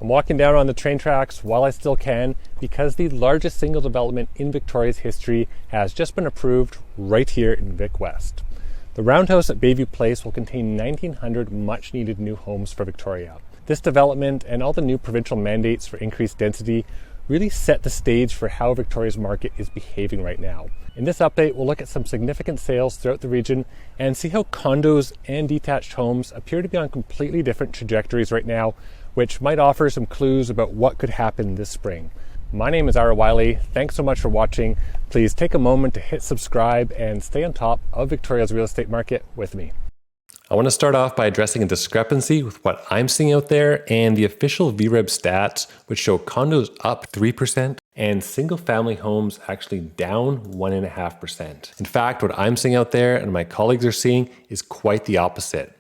I'm walking down on the train tracks while I still can because the largest single development in Victoria's history has just been approved right here in Vic West. The Roundhouse at Bayview Place will contain 1,900 much-needed new homes for Victoria. This development and all the new provincial mandates for increased density really set the stage for how Victoria's market is behaving right now. In this update, we'll look at some significant sales throughout the region and see how condos and detached homes appear to be on completely different trajectories right now, which might offer some clues about what could happen this spring. My name is Willey. Thanks so much for watching. Please take a moment to hit subscribe and stay on top of Victoria's real estate market with me. I want to start off by addressing a discrepancy with what I'm seeing out there and the official VREB stats, which show condos up 3% and single family homes actually down 1.5%. In fact, what I'm seeing out there and my colleagues are seeing is quite the opposite.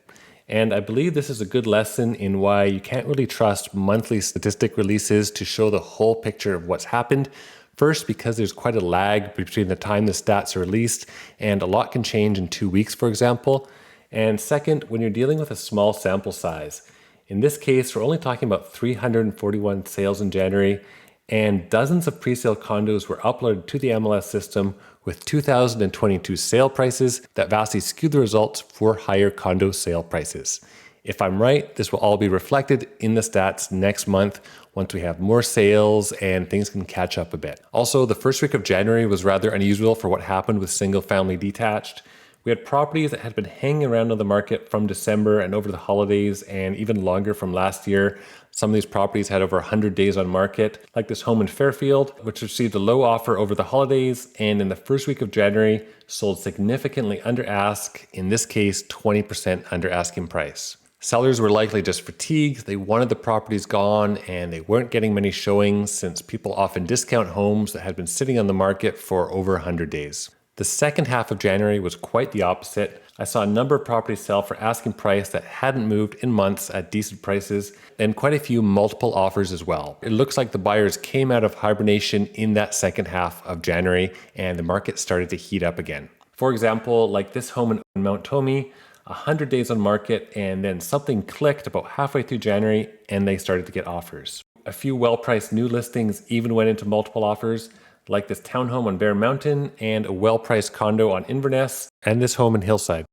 And I believe this is a good lesson in why you can't really trust monthly statistic releases to show the whole picture of what's happened. First, because there's quite a lag between the time the stats are released, and a lot can change in 2 weeks, for example. And second, when you're dealing with a small sample size. In this case, we're only talking about 341 sales in January, and dozens of presale condos were uploaded to the MLS system with 2022 sale prices that vastly skewed the results for higher condo sale prices. If I'm right, this will all be reflected in the stats next month once we have more sales and things can catch up a bit. Also, the first week of January was rather unusual for what happened with single family detached. We had properties that had been hanging around on the market from December and over the holidays and even longer from last year. Some of these properties had over 100 days on market, like this home in Fairfield, which received a low offer over the holidays and in the first week of January sold significantly under ask, in this case 20% under asking price. Sellers were likely just fatigued, they wanted the properties gone, and they weren't getting many showings since people often discount homes that had been sitting on the market for over 100 days. The second half of January was quite the opposite. I saw a number of properties sell for asking price that hadn't moved in months at decent prices, and quite a few multiple offers as well. It looks like the buyers came out of hibernation in that second half of January, and the market started to heat up again. For example, like this home in Mount Tomie, 100 days on market, and then something clicked about halfway through January, and they started to get offers. A few well-priced new listings even went into multiple offers, like this townhome on Bear Mountain and a well-priced condo on Inverness, and this home in Hillside.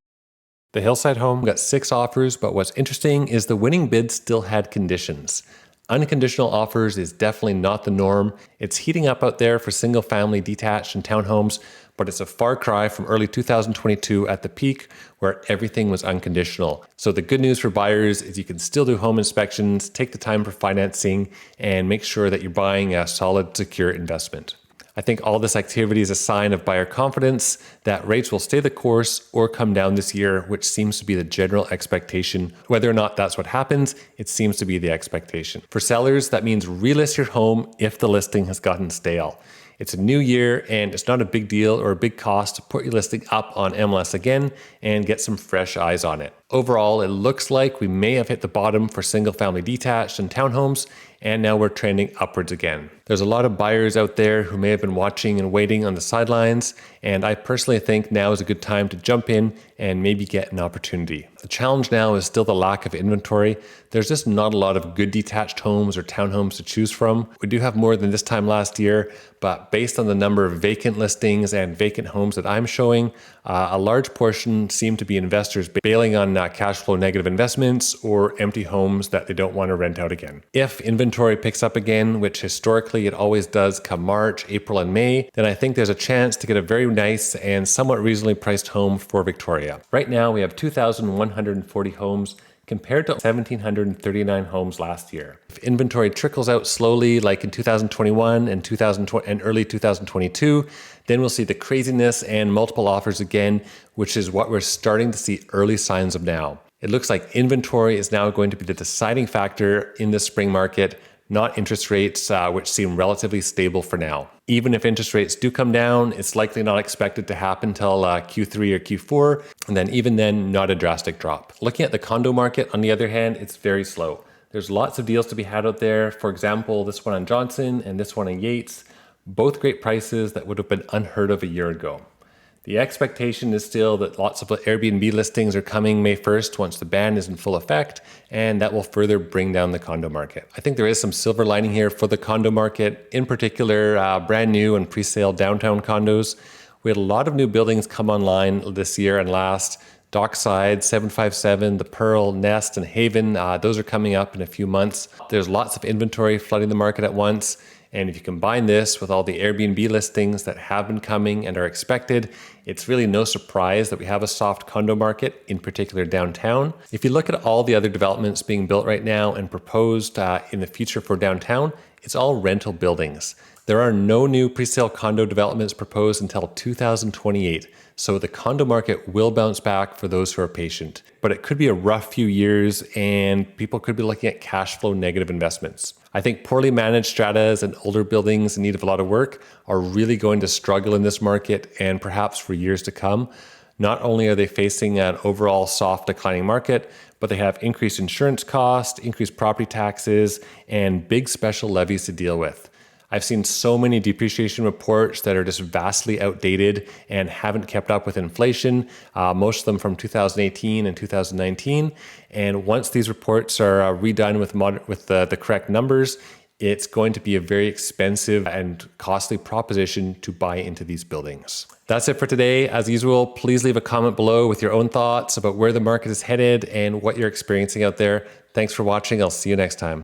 The Hillside home got 6 offers, but what's interesting is the winning bid still had conditions. Unconditional offers is definitely not the norm. It's heating up out there for single family detached and townhomes, but it's a far cry from early 2022 at the peak where everything was unconditional. So the good news for buyers is you can still do home inspections, take the time for financing, and make sure that you're buying a solid, secure investment. I think all this activity is a sign of buyer confidence that rates will stay the course or come down this year, which seems to be the general expectation. Whether or not that's what happens, it seems to be the expectation. For sellers, that means relist your home if the listing has gotten stale. It's a new year and it's not a big deal or a big cost to put your listing up on MLS again and get some fresh eyes on it. Overall, it looks like we may have hit the bottom for single family detached and townhomes, and now we're trending upwards again. There's a lot of buyers out there who may have been watching and waiting on the sidelines, and I personally think now is a good time to jump in and maybe get an opportunity. The challenge now is still the lack of inventory. There's just not a lot of good detached homes or townhomes to choose from. We do have more than this time last year, but based on the number of vacant listings and vacant homes that I'm showing, a large portion seem to be investors bailing on cash flow negative investments or empty homes that they don't want to rent out again. If inventory picks up again, which historically it always does come March, April, and May, then I think there's a chance to get a very nice and somewhat reasonably priced home for Victoria. Right now we have 2,140 homes compared to 1,739 homes last year. If inventory trickles out slowly like in 2021 and early 2022, then we'll see the craziness and multiple offers again, which is what we're starting to see early signs of now. It looks like inventory is now going to be the deciding factor in the spring market, not interest rates, which seem relatively stable for now. Even if interest rates do come down, it's likely not expected to happen till Q3 or Q4, and then even then, not a drastic drop. Looking at the condo market, on the other hand, it's very slow. There's lots of deals to be had out there. For example, this one on Johnson and this one on Yates, both great prices that would have been unheard of a year ago. The expectation is still that lots of Airbnb listings are coming May 1st once the ban is in full effect, and that will further bring down the condo market. I think there is some silver lining here for the condo market, in particular brand new and pre-sale downtown condos. We had a lot of new buildings come online this year and last. Dockside, 757, the Pearl, Nest, and Haven, those are coming up in a few months. There's lots of inventory flooding the market at once. And if you combine this with all the Airbnb listings that have been coming and are expected, it's really no surprise that we have a soft condo market, in particular downtown. If you look at all the other developments being built right now and proposed in the future for downtown, it's all rental buildings. There are no new presale condo developments proposed until 2028. So the condo market will bounce back for those who are patient. But it could be a rough few years and people could be looking at cash flow negative investments. I think poorly managed stratas and older buildings in need of a lot of work are really going to struggle in this market and perhaps for years to come. Not only are they facing an overall soft declining market, but they have increased insurance costs, increased property taxes, and big special levies to deal with. I've seen so many depreciation reports that are just vastly outdated and haven't kept up with inflation, most of them from 2018 and 2019. And once these reports are redone with the correct numbers, it's going to be a very expensive and costly proposition to buy into these buildings. That's it for today. As usual, please leave a comment below with your own thoughts about where the market is headed and what you're experiencing out there. Thanks for watching. I'll see you next time.